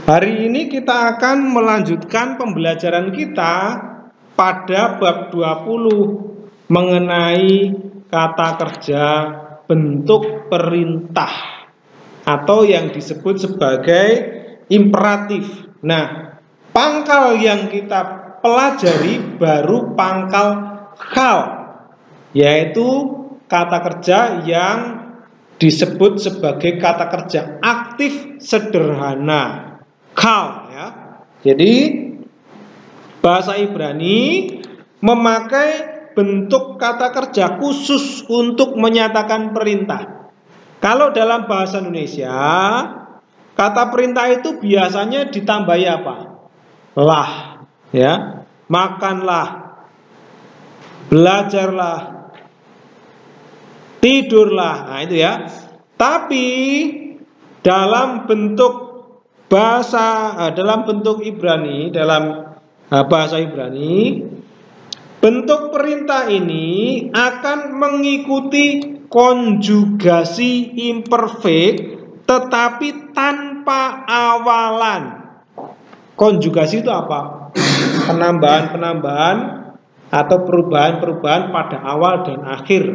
Hari ini kita akan melanjutkan pembelajaran kita pada bab 20 mengenai kata kerja bentuk perintah atau yang disebut sebagai imperatif. Nah, pangkal yang kita pelajari baru pangkal hal, yaitu kata kerja yang disebut sebagai kata kerja aktif sederhana, kal, ya. Jadi bahasa Ibrani memakai bentuk kata kerja khusus untuk menyatakan perintah. Kalau dalam bahasa Indonesia, kata perintah itu biasanya ditambahi apa? Lah, ya. Makanlah, belajarlah, tidurlah. Nah, itu ya. Tapi dalam bentuk Ibrani, dalam bahasa Ibrani, bentuk perintah ini akan mengikuti konjugasi imperfect tetapi tanpa awalan. Konjugasi itu apa? Penambahan-penambahan atau perubahan-perubahan pada awal dan akhir,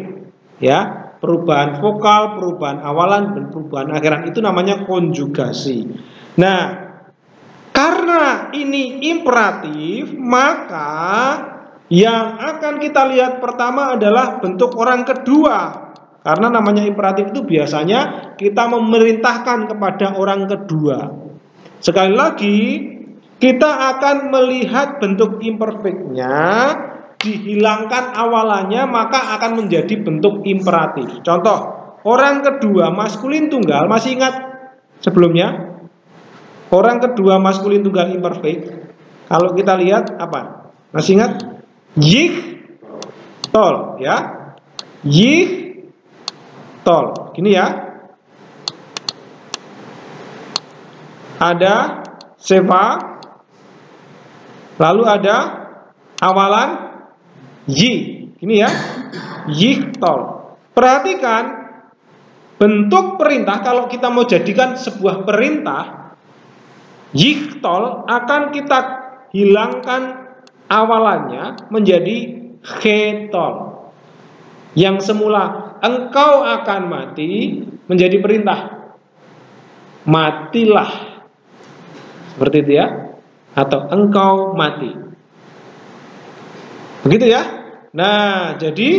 ya. Perubahan vokal, perubahan awalan, dan perubahan akhiran, itu namanya konjugasi. Nah, karena ini imperatif, maka yang akan kita lihat pertama adalah bentuk orang kedua. Karena namanya imperatif itu biasanya kita memerintahkan kepada orang kedua. Sekali lagi, kita akan melihat bentuk imperfectnya, dihilangkan awalannya, maka akan menjadi bentuk imperatif. Contoh, orang kedua maskulin tunggal, masih ingat sebelumnya? Orang kedua maskulin tunggal imperfect, kalau kita lihat apa? Masih ingat? Yich tol, ya. Yich tol. Gini ya. Ada seva, lalu ada awalan yi. Gini ya. Yich tol. Perhatikan bentuk perintah, kalau kita mau jadikan sebuah perintah, yich tol akan kita hilangkan awalannya menjadi ketol. Yang semula engkau akan mati menjadi perintah, matilah. Seperti itu ya. Atau engkau mati. Begitu ya. Nah, jadi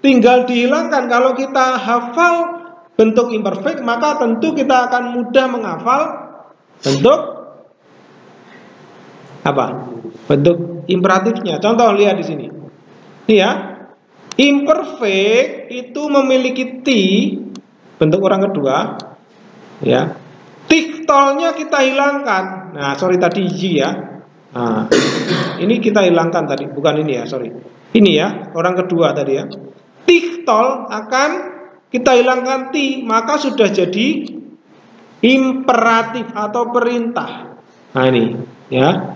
tinggal dihilangkan. Kalau kita hafal bentuk imperfect, maka tentu kita akan mudah menghafal bentuk apa? Bentuk imperatifnya. Contoh, lihat di sini. Ini ya. Imperfect itu memiliki T, bentuk orang kedua, ya. Tiktolnya kita hilangkan. Nah, sorry tadi Y ya. Nah, ini kita hilangkan tadi, bukan ini ya, sorry. Ini ya, orang kedua tadi ya. Tiktol akan kita hilangkan T, maka sudah jadi imperatif atau perintah. Nah, ini ya.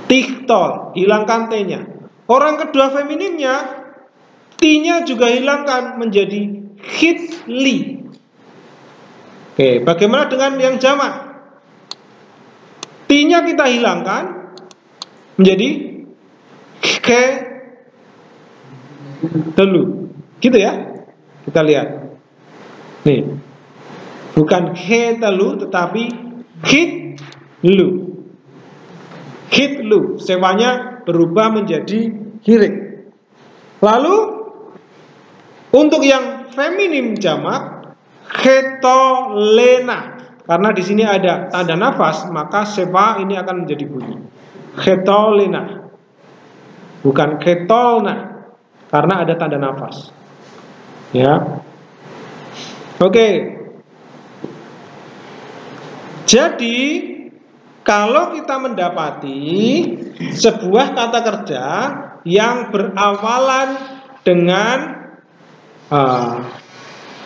Tiktol, hilangkan T-nya. Orang kedua femininnya, T-nya juga hilangkan menjadi hitli. Oke, bagaimana dengan yang jamak? T-nya kita hilangkan menjadi ke telu. Gitu ya. Kita lihat. Nih. Bukan ke telu tetapi hit lu. Hit lu. Sewanya berubah menjadi hirik. Lalu untuk yang feminim jamak, ketolena, karena di sini ada tanda nafas, maka sewa ini akan menjadi bunyi ketolena, bukan ketolna, karena ada tanda nafas. Ya, oke. Jadi kalau kita mendapati sebuah kata kerja yang berawalan dengan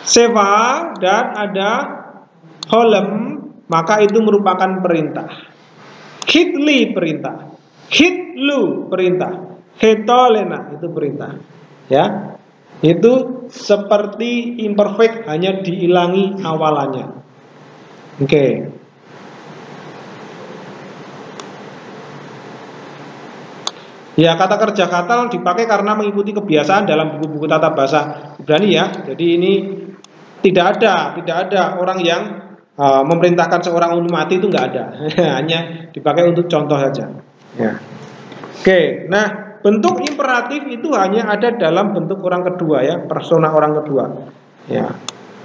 seva dan ada holem, maka itu merupakan perintah. Hitli perintah, hitlu perintah, hetolena itu perintah. Ya, itu seperti imperfect, hanya dihilangi awalannya. Oke. Ya, kata kerja katal dipakai karena mengikuti kebiasaan dalam buku-buku tata bahasa Ibrani ya. Jadi ini tidak ada orang yang memerintahkan seorang untuk mati, itu nggak ada. Hanya dipakai untuk contoh saja. Ya. Oke, nah bentuk imperatif itu hanya ada dalam bentuk orang kedua ya, persona orang kedua. Ya,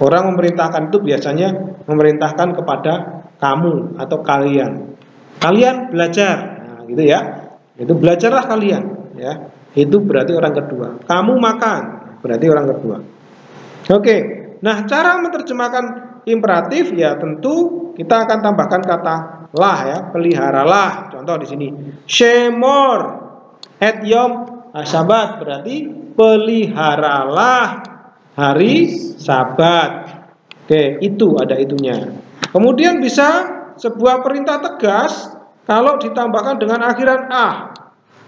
orang memerintahkan itu biasanya memerintahkan kepada kamu atau kalian. Kalian belajar, nah, gitu ya. Itu belajarlah kalian, ya. Itu berarti orang kedua. Kamu makan, berarti orang kedua. Oke. Nah, cara menerjemahkan imperatif ya tentu kita akan tambahkan kata lah ya, peliharalah. Contoh di sini, Shemor et yom Sabat, berarti peliharalah hari Sabat. Oke, itu ada itunya. Kemudian bisa sebuah perintah tegas kalau ditambahkan dengan akhiran ah.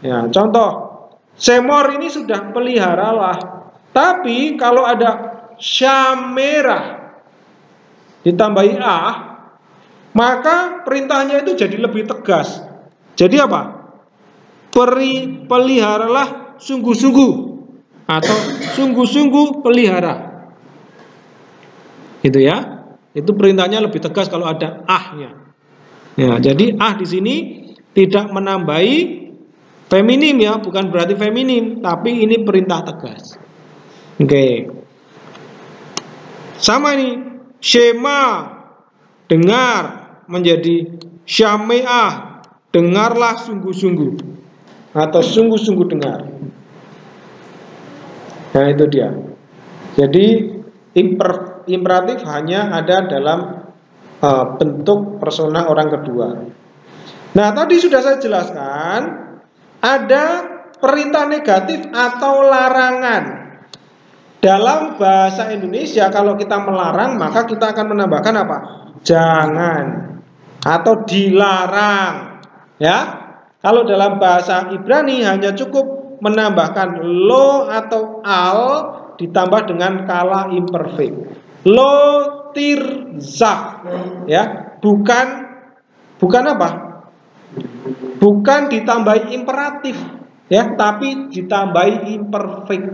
Ya, contoh, Shemor ini sudah peliharalah. Tapi kalau ada syamerah ditambahi ah, maka perintahnya itu jadi lebih tegas. Jadi apa? Peliharalah sungguh-sungguh atau sungguh-sungguh pelihara. Gitu ya. Itu perintahnya lebih tegas kalau ada ahnya. Ya, jadi ah di sini tidak menambahi feminim ya, bukan berarti feminim, tapi ini perintah tegas. Oke. Sama ini, Shema dengar menjadi Syameah, dengarlah sungguh-sungguh atau sungguh-sungguh dengar. Nah, itu dia. Jadi imperatif hanya ada dalam bentuk persona orang kedua. Nah, tadi sudah saya jelaskan ada perintah negatif atau larangan. Dalam bahasa Indonesia kalau kita melarang maka kita akan menambahkan apa? Jangan atau dilarang. Ya. Kalau dalam bahasa Ibrani hanya cukup menambahkan lo atau al ditambah dengan kala imperfect. Lo tirzak. Ya, bukan apa? Bukan ditambahi imperatif, ya, tapi ditambahi imperfect.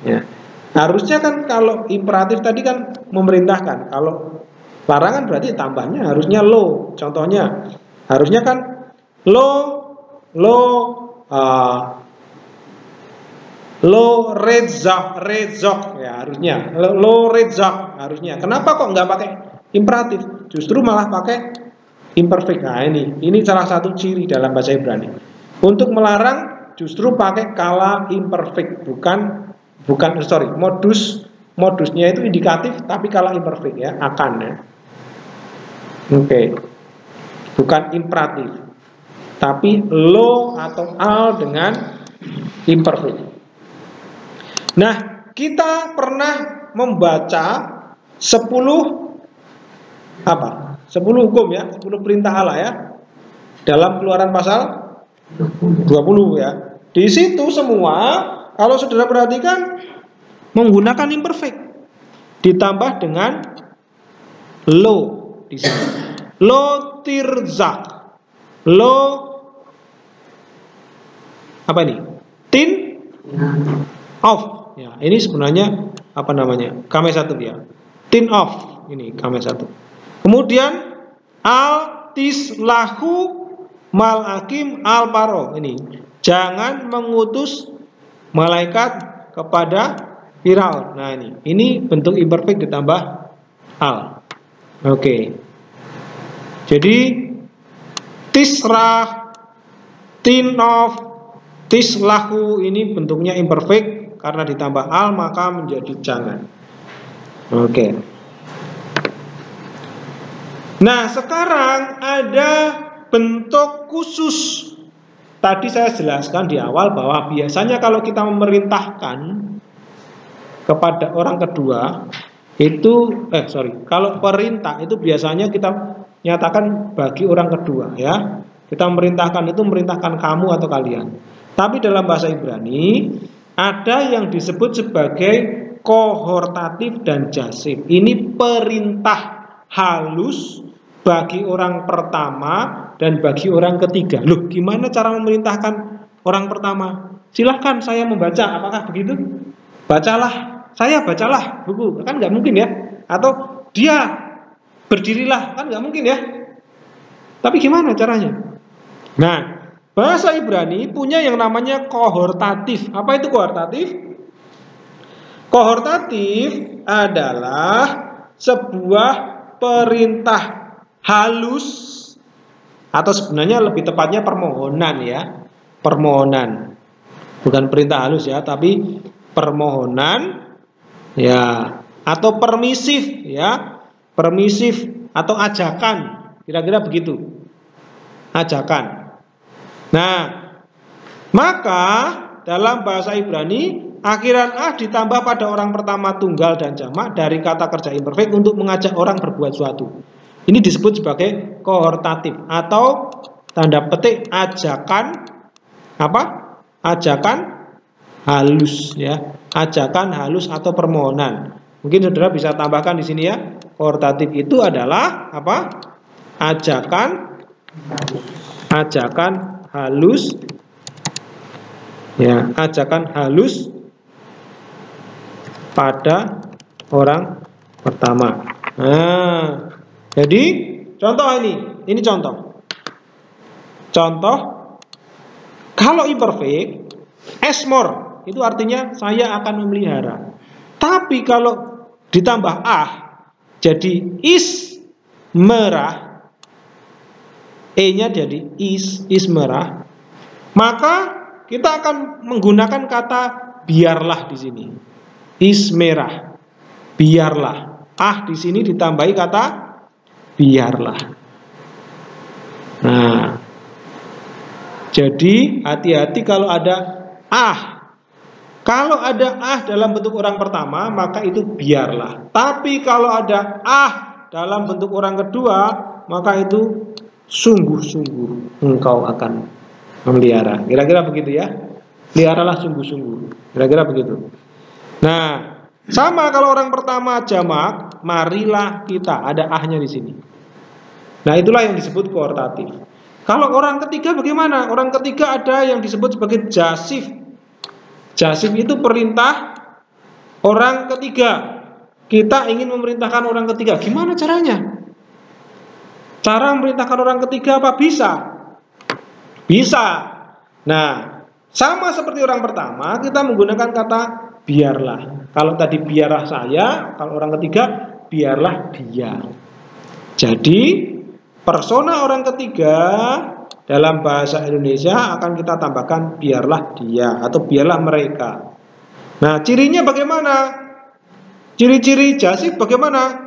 Ya. Harusnya kan kalau imperatif tadi kan memerintahkan, kalau larangan berarti tambahnya harusnya lo. Contohnya harusnya kan lo redzak ya harusnya lo redzak harusnya. Kenapa kok nggak pakai imperatif? Justru malah pakai imperfect. Nah ini salah satu ciri dalam bahasa Ibrani. Untuk melarang justru pakai kala imperfect, modusnya itu indikatif tapi kala imperfect ya, akan ya. Oke. Bukan imperatif. Tapi lo atau al dengan imperfect. Nah, kita pernah membaca 10 hukum ya, 10 perintah Allah ya. Dalam Keluaran pasal 20 ya. Di situ semua kalau saudara perhatikan menggunakan imperfect ditambah dengan lo di sini. Lo tirzak. Lo apa ini? Tin off. Ya, ini sebenarnya apa namanya? Kame 1 ya. Tin off. Ini kame 1. Kemudian al tislahu malakim al paro. Ini jangan mengutus malaikat kepada Firaun. Nah ini bentuk imperfect ditambah al. Oke. Jadi tisrah, tinof, tislahu ini bentuknya imperfect karena ditambah al maka menjadi jangan. Oke. Nah sekarang ada bentuk khusus. Tadi saya jelaskan di awal bahwa biasanya kalau kita memerintahkan kepada orang kedua itu kalau perintah itu biasanya kita nyatakan bagi orang kedua ya. Kita memerintahkan itu memerintahkan kamu atau kalian. Tapi dalam bahasa Ibrani ada yang disebut sebagai kohortatif dan jasif. Ini perintah halus bagi orang pertama dan bagi orang ketiga. Loh, gimana cara memerintahkan orang pertama, silahkan saya membaca, apakah begitu? Bacalah, saya bacalah buku, kan nggak mungkin ya. Atau dia berdirilah, kan nggak mungkin ya. Tapi gimana caranya? Nah, bahasa Ibrani punya yang namanya kohortatif. Apa itu kohortatif? Kohortatif adalah sebuah perintah halus, atau sebenarnya lebih tepatnya permohonan ya. Permohonan. Bukan perintah halus ya, tapi permohonan ya, atau permisif ya. Permisif atau ajakan. Kira-kira begitu. Ajakan. Nah, maka dalam bahasa Ibrani akhiran ah ditambah pada orang pertama tunggal dan jamak dari kata kerja imperfect untuk mengajak orang berbuat suatu. Ini disebut sebagai kohortatif atau tanda petik ajakan apa? Ajakan halus ya. Ajakan halus atau permohonan. Mungkin saudara bisa tambahkan di sini ya. Kohortatif itu adalah apa? Ajakan halus ya, ajakan halus pada orang pertama. Nah, jadi contoh ini contoh. Contoh kalau imperfect esmor itu artinya saya akan memelihara. Tapi kalau ditambah jadi is merah, e-nya jadi is merah, maka kita akan menggunakan kata biarlah di sini. Is merah, biarlah. Di sini ditambahi kata biarlah. Nah, jadi hati-hati kalau ada Kalau ada dalam bentuk orang pertama, maka itu biarlah. Tapi kalau ada dalam bentuk orang kedua, maka itu sungguh-sungguh engkau akan memelihara. Kira-kira begitu ya. Peliharalah sungguh-sungguh. Kira-kira begitu. Nah, sama kalau orang pertama jamak, marilah kita, ada nya di sini. Nah, itulah yang disebut kohortatif. Kalau orang ketiga bagaimana? Orang ketiga ada yang disebut sebagai jasif. Jasif itu perintah orang ketiga. Kita ingin memerintahkan orang ketiga. Gimana caranya? Cara memerintahkan orang ketiga apa? Bisa. Nah, sama seperti orang pertama, kita menggunakan kata biarlah. Kalau tadi biarlah saya, kalau orang ketiga biarlah dia. Jadi persona orang ketiga dalam bahasa Indonesia akan kita tambahkan biarlah dia atau biarlah mereka. Nah, cirinya bagaimana? Ciri-ciri jasif bagaimana?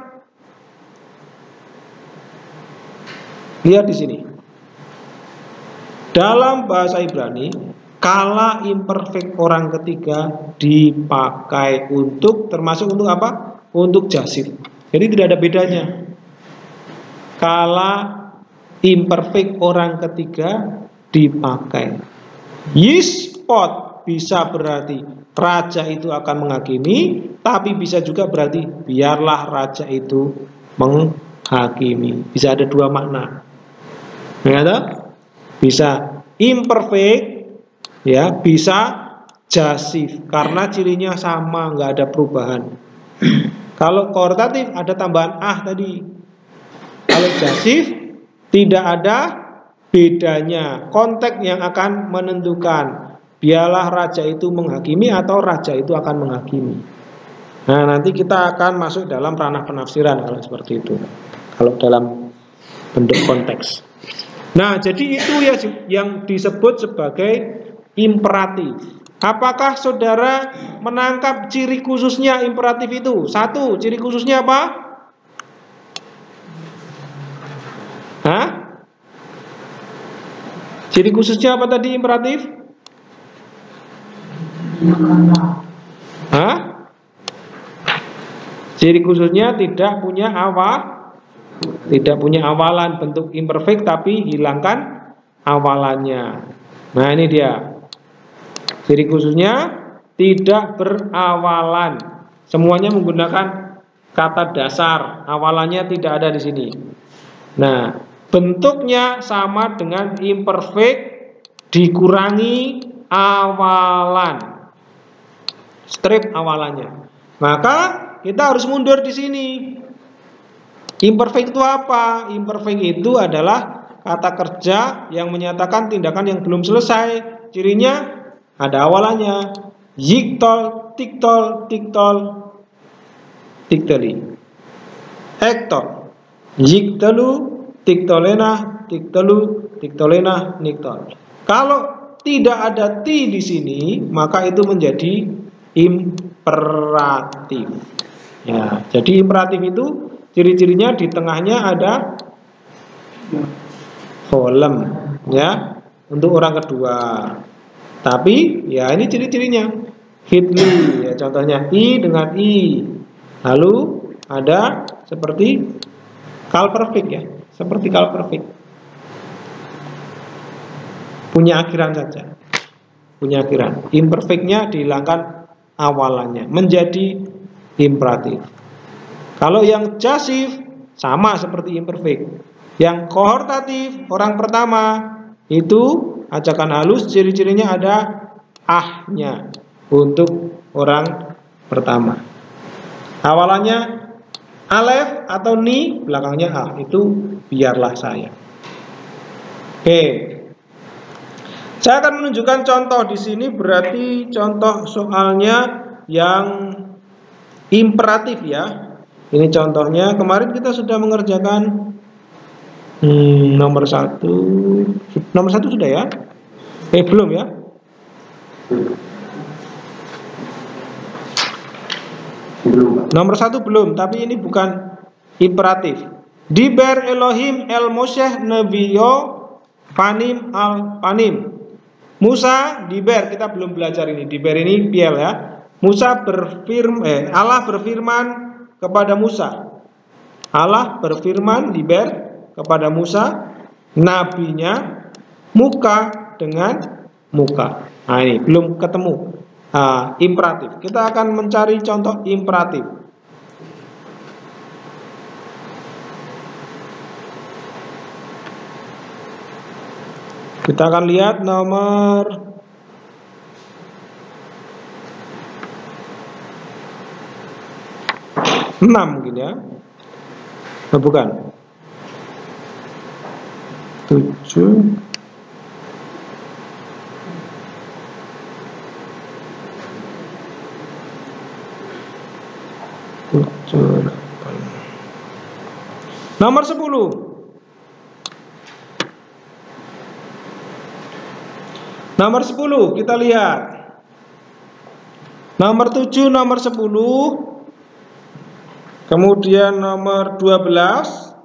Lihat di sini. Dalam bahasa Ibrani, kala imperfect orang ketiga dipakai untuk, termasuk untuk apa? Untuk jasif. Jadi tidak ada bedanya. Kala imperfect orang ketiga dipakai. Yispot bisa berarti raja itu akan menghakimi, tapi bisa juga berarti biarlah raja itu menghakimi. Bisa ada dua makna. Bisa imperfect ya, bisa jasif karena cirinya sama, nggak ada perubahan. Kalau kohortatif ada tambahan tadi. Kalau jasif tidak ada bedanya. Konteks yang akan menentukan biarlah raja itu menghakimi atau raja itu akan menghakimi. Nah, nanti kita akan masuk dalam ranah penafsiran kalau seperti itu. Kalau dalam bentuk konteks. Nah, jadi itu ya yang disebut sebagai imperatif. Apakah saudara menangkap ciri khususnya imperatif itu? Satu, ciri khususnya apa? Ciri khususnya apa tadi imperatif? Ciri khususnya tidak punya awalan, bentuk imperfect tapi hilangkan awalannya. Nah, ini dia. Ciri khususnya tidak berawalan. Semuanya menggunakan kata dasar. Awalannya tidak ada di sini. Nah, bentuknya sama dengan imperfect dikurangi awalan. Strip awalannya. Maka kita harus mundur di sini. Imperfect itu apa? Imperfect itu adalah kata kerja yang menyatakan tindakan yang belum selesai. Cirinya ada awalannya. Yiktol, tiktol, tiktol, tikteli. Ektor. Yiktelu, tiktolena, tiktelu, tiktolena, niktol. Kalau tidak ada ti di sini, maka itu menjadi imperatif. Ya, jadi imperatif itu ciri-cirinya di tengahnya ada kolom, ya, untuk orang kedua. Tapi ya ini ciri-cirinya. Fitly, ya contohnya i dengan i. Lalu ada seperti kal perfect, ya, seperti kal perfect. Punya akhiran saja. Punya akhiran. Imperfectnya dihilangkan awalannya, menjadi imperatif. Kalau yang jasif sama seperti imperfect. Yang kohortatif orang pertama itu ajakan halus, ciri-cirinya ada ahnya untuk orang pertama. Awalannya alef atau ni, belakangnya ah, itu biarlah saya. Oke. Saya akan menunjukkan contoh di sini, berarti contoh soalnya yang imperatif, ya. Ini contohnya, kemarin kita sudah mengerjakan nomor 1. Nomor 1 sudah, ya? Belum, ya? Nomor 1 belum, tapi ini bukan imperatif. Diber Elohim el Moshe Nebiyo Panim al Panim. Musa diber, kita belum belajar ini. Diber ini piel, ya. Musa Allah berfirman kepada Musa. Allah berfirman diber kepada Musa, nabinya muka dengan muka. Nah, ini belum ketemu imperatif. Kita akan mencari contoh imperatif. Kita akan lihat nomor 6 mungkin, ya. Oh, bukan. 7. Nomor 10. Nomor 10 kita lihat. Nomor 7, nomor 10. Kemudian nomor 12.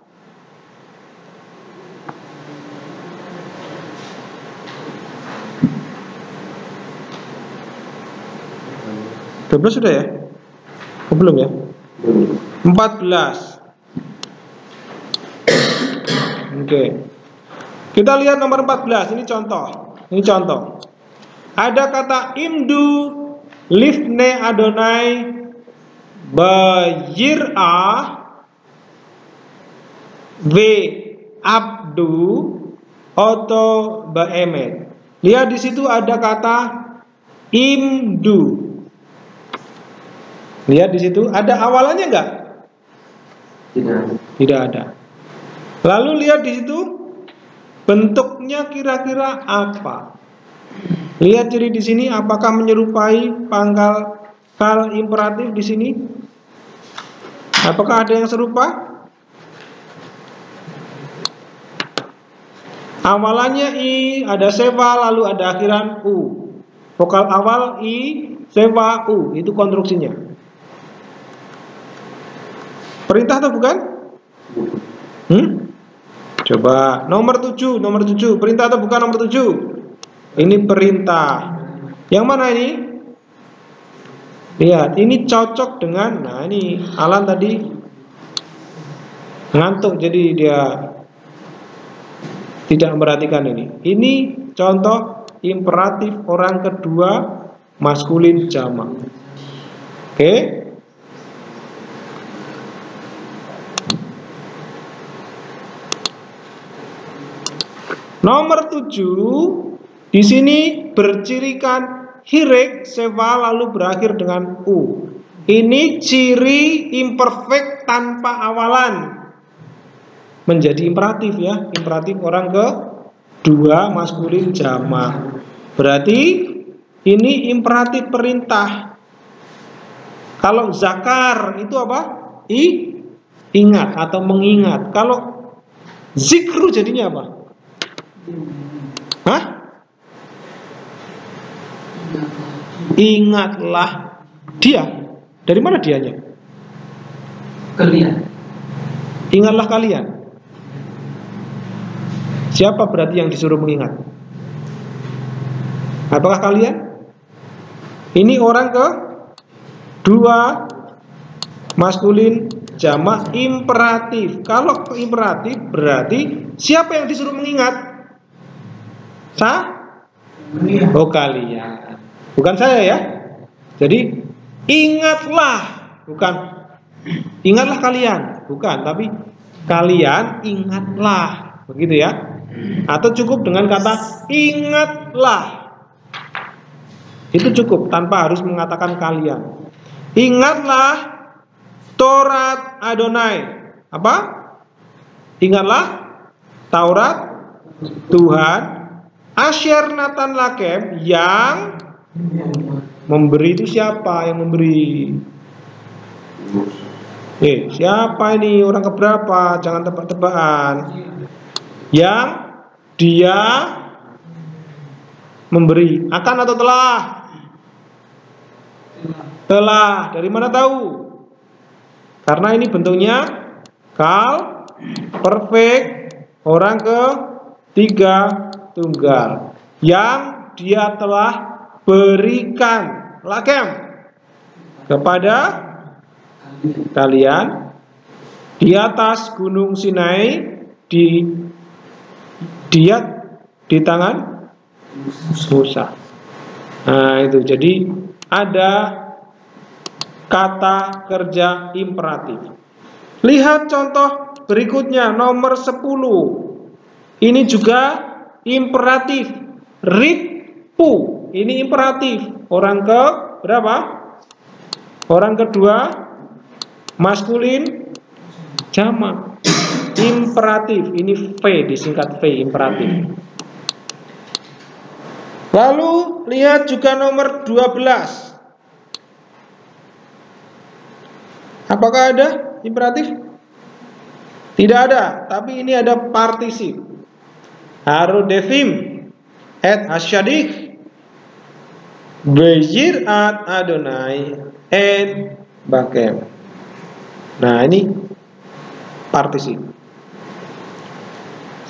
12 sudah, ya? Oh, belum, ya? 14. Oke. Kita lihat nomor 14. Ini contoh. Ini contoh. Ada kata imdu lifne Adonai bayir'ah v abdu oto baemet. Lihat di situ ada kata imdu. Lihat di situ ada awalannya enggak? Tidak ada. Lalu lihat di situ bentuknya kira-kira apa? Lihat ciri di sini, apakah menyerupai pangkal kal imperatif di sini? Apakah ada yang serupa? Awalannya i, ada seva, lalu ada akhiran u. Vokal awal i, seva, u, itu konstruksinya. Perintah atau bukan? Coba nomor 7, nomor 7. Perintah atau bukan nomor 7? Ini perintah. Yang mana ini? Lihat, ini cocok dengan, nah ini Alan tadi ngantuk, jadi dia tidak memperhatikan ini. Ini contoh imperatif orang kedua maskulin jamak. Oke. Nomor 7, di sini bercirikan hirek, sewa lalu berakhir dengan u. Ini ciri imperfect tanpa awalan. Menjadi imperatif ya, imperatif orang kedua maskulin jamak. Berarti ini imperatif perintah. Kalau zakar itu apa? Ingat atau mengingat. Kalau zikru jadinya apa? Hah? Ingatlah dia. Dari mana dianya? Kalian. Ingatlah kalian. Siapa berarti yang disuruh mengingat? Apakah kalian? Ini orang kedua maskulin jamak imperatif. Kalau imperatif berarti siapa yang disuruh mengingat? Oh, kalian. Bukan saya ya. Jadi ingatlah, bukan ingatlah kalian, bukan, tapi kalian ingatlah, begitu ya. Atau cukup dengan kata ingatlah. Itu cukup tanpa harus mengatakan kalian. Ingatlah Taurat Adonai. Apa? Ingatlah Taurat Tuhan Asher Natan Lakem yang memberi. Itu siapa yang memberi? Siapa ini? Orang keberapa? Jangan tebak-tebakan. Yang dia memberi. Akan atau telah? Telah. Dari mana tahu? Karena ini bentuknya kal perfect orang ketiga tunggal. Yang dia telah berikan lakem kepada kalian di atas gunung Sinai di tangan Musa. Nah itu, jadi ada kata kerja imperatif. Lihat contoh berikutnya nomor 10. Ini juga imperatif. Ripu. Ini imperatif. Orang ke berapa? Orang kedua maskulin jamak. Imperatif. Ini V, disingkat V, imperatif. Lalu lihat juga nomor 12. Apakah ada imperatif? Tidak ada, tapi ini ada partisip. Harodefim et hasyadik Bejir at Adonai en bakem. Nah ini partisip.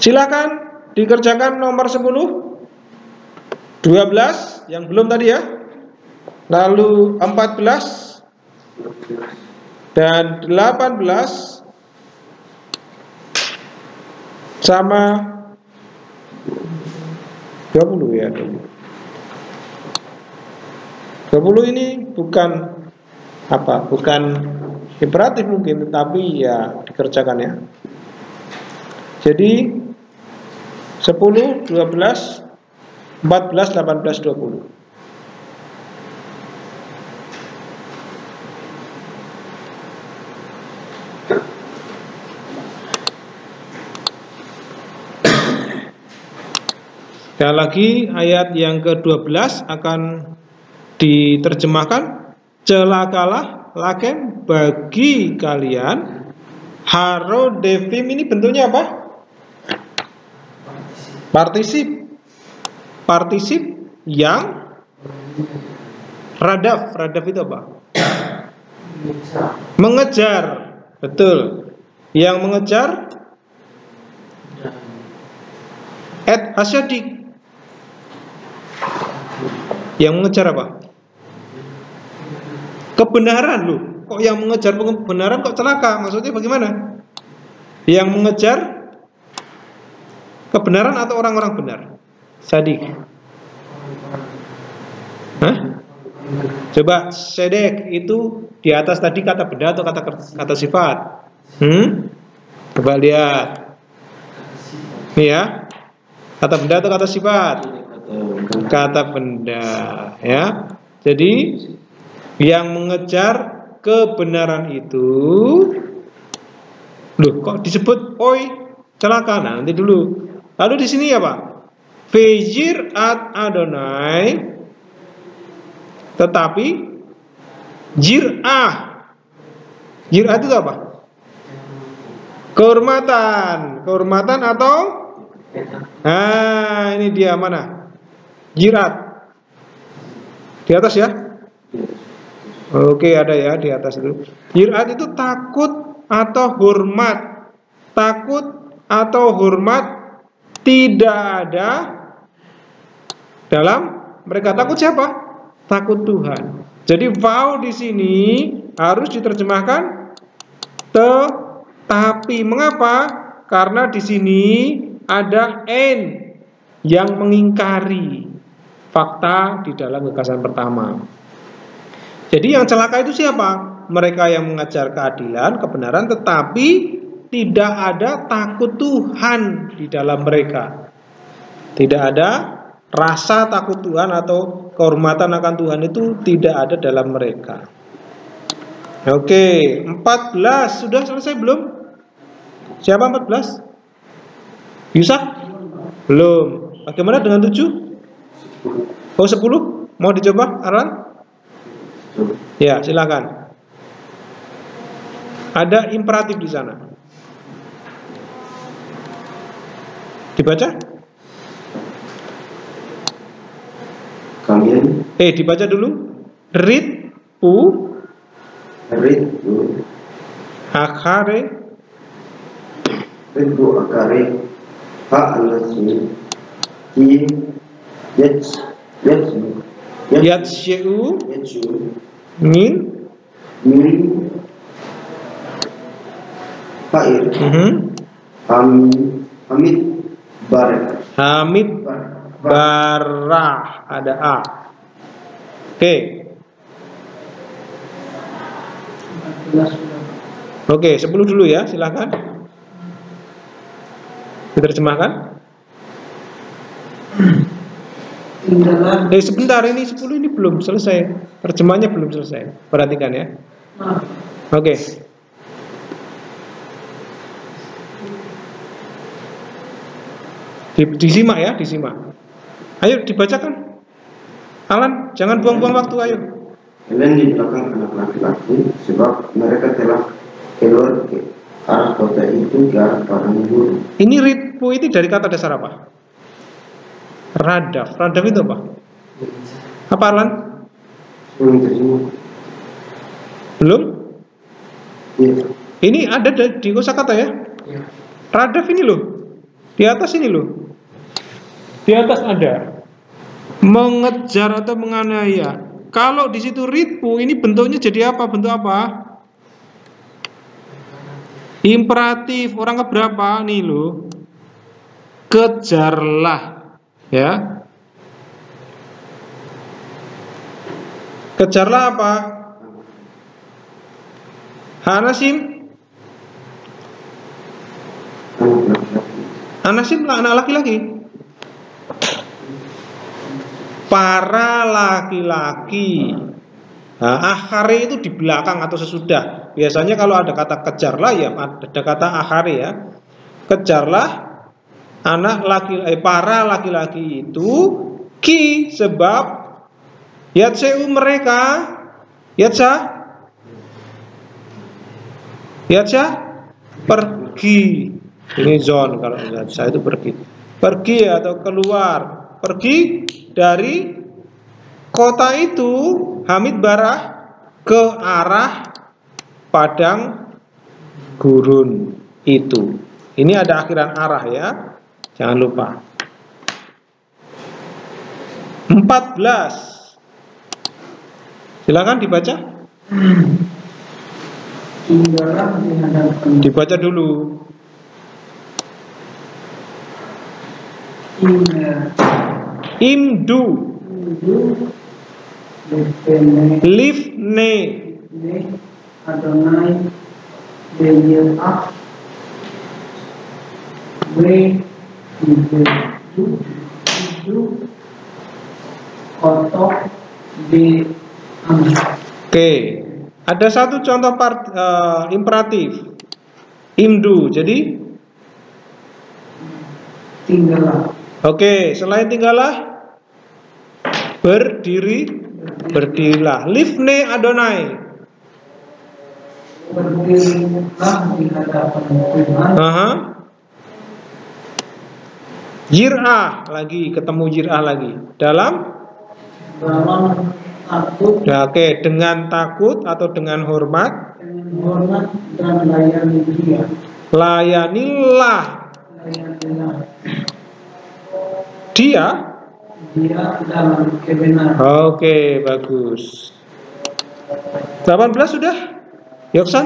Silakan dikerjakan nomor 10, 12 yang belum tadi ya. Lalu 14 dan 18 sama 20 ya. 20 ini bukan apa? Bukan imperatif mungkin, tetapi ya dikerjakan ya. Jadi 10, 12, 14, 18, 20. Sekali lagi ayat yang ke-12 akan diterjemahkan. Celakalah lakem bagi kalian. Harodefim ini bentuknya apa? Partisip. Partisip yang radaf. Radaf itu apa? Mengejar. Betul. Yang mengejar et hasyadik. Yang mengejar apa? Kebenaran loh. Kok yang mengejar kebenaran kok celaka? Maksudnya bagaimana? Yang mengejar kebenaran atau orang-orang benar? Sadik. Hah? Coba sedek itu di atas tadi kata benda atau kata sifat? Coba lihat. Nih ya. Kata benda atau kata sifat? kata benda, ya. Jadi yang mengejar kebenaran itu, loh kok disebut oi celaka? Nah, nanti dulu. Lalu di sini apa? Fejir at Adonai, tetapi jir'ah. Jir'ah itu apa? Kehormatan atau? Nah, ini dia mana? Jirat. Di atas ya? Oke, ada ya di atas itu. Jirat itu takut atau hormat. Takut atau hormat tidak ada dalam mereka. Takut siapa? Takut Tuhan. Jadi vow di sini harus diterjemahkan tetapi. Mengapa? Karena di sini ada n yang mengingkari fakta di dalam gagasan pertama. Jadi yang celaka itu siapa? Mereka yang mengajar keadilan, kebenaran, tetapi tidak ada takut Tuhan di dalam mereka. Tidak ada rasa takut Tuhan atau kehormatan akan Tuhan, itu tidak ada dalam mereka. Oke, 14 sudah selesai belum? Siapa 14? Yusak? Belum. Bagaimana dengan 7? Oh 10? Mau dicoba Arlan? Ya, silakan. Ada imperatif di sana. Dibaca? Kalian Dibaca dulu. Read pu akare ha anasi ki yatsyu min Fa'il Hamid Barah, ada A. Oke, 10 dulu ya, silakan. Diterjemahkan. Sebentar, ini 10 ini belum selesai. Terjemahnya belum selesai. Perhatikan ya. Oke. Disimak ya, disimak. Ayo dibacakan. Alan, jangan buang-buang waktu, ayo. Kalian di belakang anak laki-laki, sebab mereka telah keluar ke arah kota itu ke arah padang gurun. Ini ritpu itu dari kata dasar apa? Radaf. Radaf itu apa? Apa Alan? Belum? Iya. Ini ada di kosakata ya? Radaf ini loh. Di atas ini loh. Di atas ada mengejar atau menganiaya. Kalau di situ ritpu, ini bentuknya jadi apa? Bentuk apa? Imperatif. Orang keberapa nih loh? Kejarlah, ya. Kejarlah apa? Anasim. Anasim lah anak laki-laki. Para laki-laki. Nah, akhari itu di belakang atau sesudah. Biasanya kalau ada kata kejarlah ya ada kata akhari ya. Kejarlah anak laki-laki, para laki-laki itu ki, sebab yatseu mereka yatsa pergi. Ini zon, kalau yatsa itu pergi atau keluar, pergi dari kota itu Hamid Barah ke arah padang gurun itu. Ini ada akhiran arah ya, jangan lupa. 14. Silakan dibaca. Dibaca dulu. Imdu Livne Adonai Beyelach We Idu kotok di Oke, ada satu contoh imperatif, imdu. Jadi, tinggallah. oke, selain tinggallah, berdirilah. Livne Adonai. Berdirilah di hadapan Tuhan. Jir'ah lagi, ketemu jir'ah lagi. Dalam takut. Ya, oke, dengan takut atau dengan hormat. Dengan hormat dan layani dia. Layanilah dia dalam kebenaran. Oke, bagus. 18 sudah? Yoksan?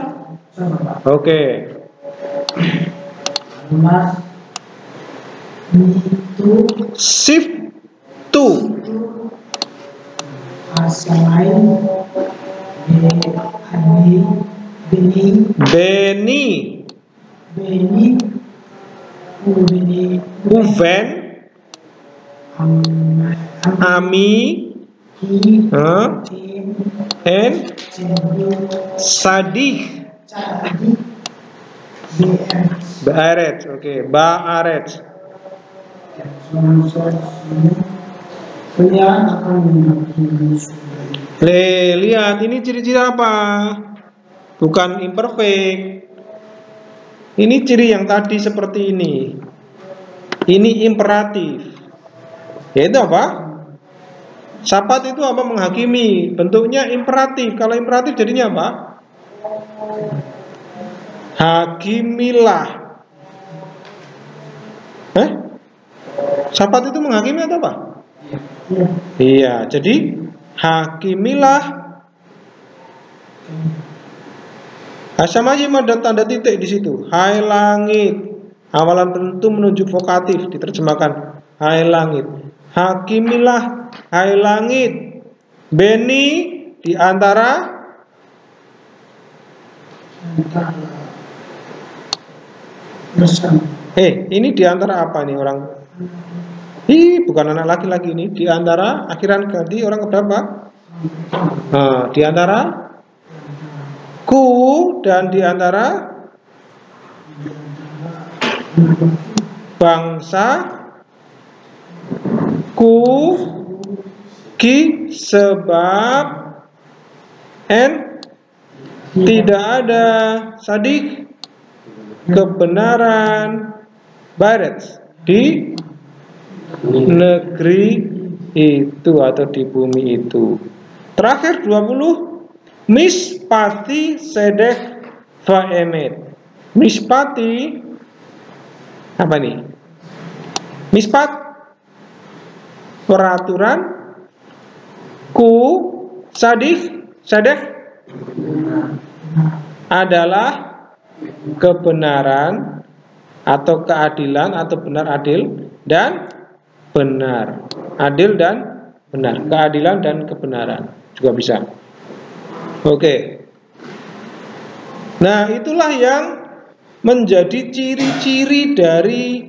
Oke. Mas itu Shift to asalain Beni Uven Ami and Sadih Baaret. Oke, Baaret. Lihat ini ciri-ciri apa? Bukan imperfect. Ini ciri yang tadi seperti ini. Ini imperatif. Yaitu apa? Sapat itu apa? Menghakimi. Bentuknya imperatif. Kalau imperatif jadinya apa? Hakimilah. Sapat itu menghakimi atau apa? Iya, jadi hakimilah. Asamaji ada tanda titik di situ. Hai langit. Awalan tentu menunjuk vokatif, diterjemahkan hai langit. Hakimilah, hai langit. Beni di antara ini di antara apa nih orang? Bukan anak laki-laki ini. Di antara akhiran ganti orang keberapa? Di antara ku dan di antara bangsa ku ki sebab tidak ada sadik kebenaran baret di negeri itu atau di bumi itu. Terakhir 20 mispati sedek faemet. Mispati apa nih? Mispat peraturan, ku sadek adalah kebenaran atau keadilan atau benar adil dan benar. Adil dan benar, keadilan dan kebenaran juga bisa. Oke. Nah, itulah yang menjadi ciri-ciri dari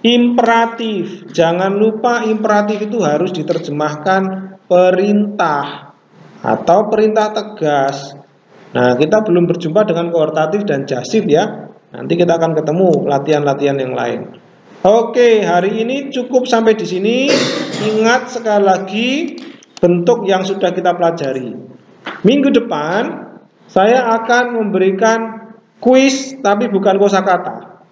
imperatif. Jangan lupa imperatif itu harus diterjemahkan perintah atau perintah tegas. Nah, kita belum berjumpa dengan koortatif dan jasif ya. Nanti kita akan ketemu latihan-latihan yang lain. Oke, hari ini cukup sampai di sini. Ingat sekali lagi bentuk yang sudah kita pelajari. Minggu depan saya akan memberikan kuis, tapi bukan kosakata.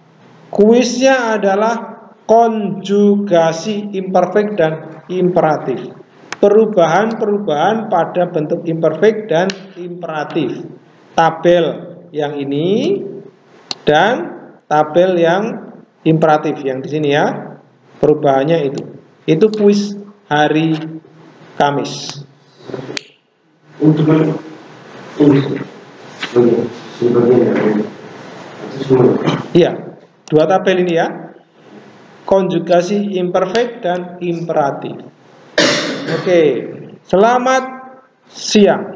Kuisnya adalah konjugasi imperfect dan imperatif. Perubahan-perubahan pada bentuk imperfect dan imperatif. Tabel yang ini dan tabel yang imperatif yang di sini ya. Perubahannya itu. Itu kuis hari Kamis. Iya, dua tabel ini ya. Konjugasi imperfect dan imperatif. Oke, selamat siang.